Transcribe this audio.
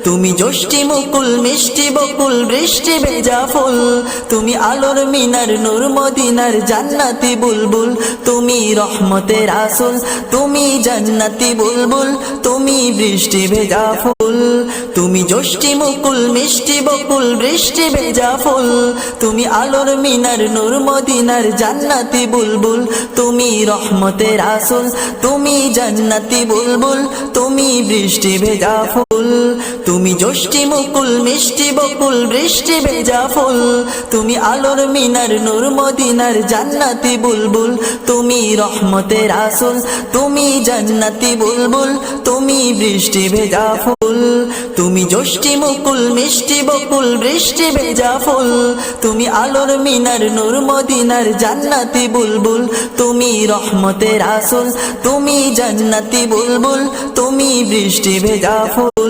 তুমি যষ্টি মুকুল মিষ্টি বকুল বৃষ্টি ভেজা ফুল, তুমি আলোর মিনার নূর মদিনার জান্নাতি বুলবুল, তুমি রহমতের রাসূল, তুমি জান্নাতি বুলবুল, তুমি বৃষ্টি ভেজা ফুল। তুমি যষ্টি মুকুল মিষ্টি বকুল বৃষ্টি ভেজা ফুল, তুমি আলোর মিনার নূর মদিনার জান্নাতি বুলবুল, তুমি রহমতের রাসূল, তুমি জান্নাতি বুলবুল, তুমি বৃষ্টি ভেজা ফুল। তুমি যষ্টি মুকুল মিষ্টি বকুল বৃষ্টি ভেজা ফুল, তুমি আলোর মিনার নূর মদিনার জান্নাতি বুলবুল, তুমি রহমতের রাসূল, তুমি জান্নাতি বুলবুল, তুমি বৃষ্টি ভেজা ফুল। তুমি যষ্টি মুকুল মিষ্টি বকুল বৃষ্টি ভেজা ফুল, তুমি আলোর মিনার নূর মদিনার জান্নাতি বুলবুল, তুমি রহমতের রাসূল, তুমি জান্নাতি বুলবুল, তুমি বৃষ্টি ভেজা ফুল।